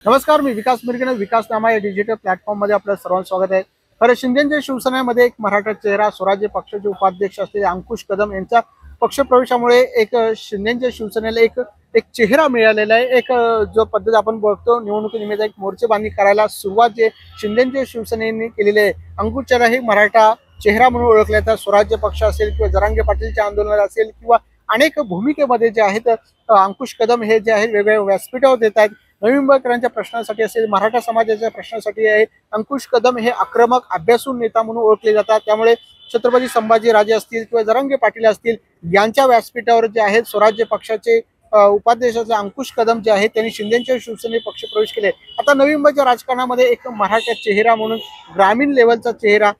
नमस्कार, मी विकास मिरगणे. विकास नामा या डिजिटल प्लॅटफॉर्ममध्ये आपलं सर्वांचं स्वागत आहे. खरं शिंदेच्या शिवसेनेमध्ये एक मराठा चेहरा, स्वराज्य पक्षाचे उपाध्यक्ष असलेले अंकुश कदम यांच्या पक्षप्रवेशामुळे एक शिंदेच्या शिवसेनेला एक एक चेहरा मिळालेला आहे. जो पद्धत आपण बघतो निवडणुकीनिमित्त एक मोर्चेबांधणी करायला सुरुवात जे शिंदेच्या शिवसेनेने केलेली आहे. अंकुश चेहरा हे मराठा चेहरा म्हणून ओळखला जातात. स्वराज्य पक्ष असेल किंवा जरांगे पाटीलच्या आंदोलन असेल किंवा अनेक भूमिकेमध्ये जे आहेत अंकुश कदम हे जे आहेत वेगवेगळ्या व्यासपीठावर देत आहेत. नवी मुंबईकरांच्या प्रश्नासाठी असेल, मराठा समाजाच्या प्रश्नासाठी आहे. अंकुश कदम हे आक्रमक अभ्यासू नेता म्हणून ओळखले जातात. त्यामुळे छत्रपती संभाजी राजे असतील किंवा जरांगे पाटील असतील यांच्या व्यासपीठावर जे आहेत स्वराज्य पक्षाचे उपाध्यक्षाचे अंकुश कदम जे आहेत त्यांनी शिंदेच्या शिवसेनेत पक्षप्रवेश केले. आता नवी मुंबईच्या राजकारणामध्ये एक मराठा चेहरा म्हणून ग्रामीण लेवलचा चेहरा,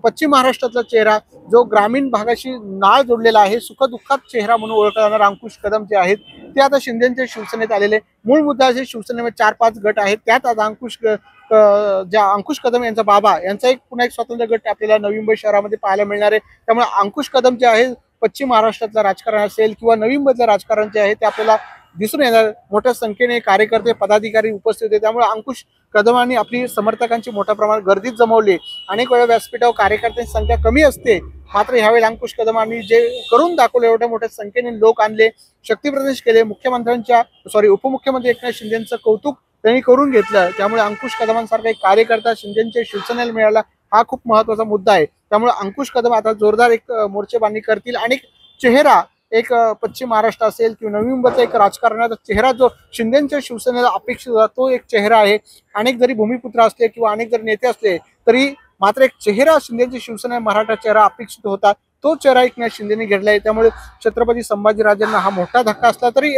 पश्चिम महाराष्ट्रातला चेहरा, जो ग्रामीण भागाशी नाळ जोडलेला आहे, सुखदुःखात चेहरा म्हणून ओळखला जाणारा अंकुश कदम जे आहेत ते आता शिंदेच्या शिवसेनेत आलेले. मूळ मुद्दा असे शिवसेनेमध्ये 4-5 गट आहेत, त्यात आता अंकुश कदम यांचा बाबा यांचा एक पुन्हा एक स्वतंत्र गट आपल्याला नवी मुंबई शहरामध्ये पाहायला मिळणार आहे. त्यामुळे अंकुश कदम जे आहे पश्चिम महाराष्ट्रातलं राजकारण असेल किंवा नवी मुंबईतलं राजकारण जे आहे ते आपल्याला दिसून येणार. मोठ्या संख्येने कार्यकर्ते पदाधिकारी उपस्थित होते. त्यामुळे अंकुश कदमांनी आपली समर्थकांची मोठ्या प्रमाणात गर्दीत जमवली. अनेक वेळा व्यासपीठावर कार्यकर्त्यांची संख्या कमी असते, मात्र ह्यावेळी अंकुश कदमांनी जे करून दाखवले, एवढ्या मोठ्या संख्येने लोक आणले, शक्तीप्रदर्शन केले. उपमुख्यमंत्री एकनाथ शिंदेचं कौतुक त्यांनी करून घेतलं. त्यामुळे अंकुश कदमांसारखा एक कार्यकर्ता शिंदेच्या शिवसेनेला मिळाला, हा खूप महत्वाचा मुद्दा आहे. त्यामुळे अंकुश कदम आता जोरदार एक मोर्चेबांधणी करतील आणि चेहरा एक पश्चिम महाराष्ट्र असेल किंवा नवी मुंबईचा एक राजकारणाचा चेहरा जो शिंदेच्या शिवसेनेला अपेक्षित होता तो एक चेहरा आहे. अनेक जरी भूमिपुत्र असले किंवा अनेक जरी नेते असले तरी मात्र एक चेहरा शिंदेची शिवसेना मराठा चेहरा अपेक्षित होता, तो चेहरा एकनाथ शिंदेने घेतला आहे. त्यामुळे छत्रपती संभाजीराजांना हा मोठा धक्का असला तरी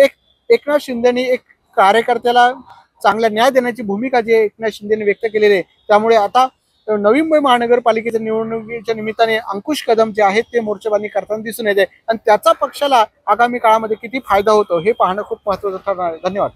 एकनाथ शिंदेने एक कार्यकर्त्याला चांगला न्याय देण्याची भूमिका जी एकनाथ शिंदेने व्यक्त केलेली आहे. त्यामुळे आता नवी मुंबई महानगरपालिकेच्या निवडणुकीच्या निमित्ताने अंकुश कदम जे आहेत ते मोर्चेबांधणी करताना दिसून येते आणि त्याचा पक्षाला आगामी काळामध्ये किती फायदा होतो हे पाहणं खूप महत्त्वाचं ठरणार आहे. धन्यवाद.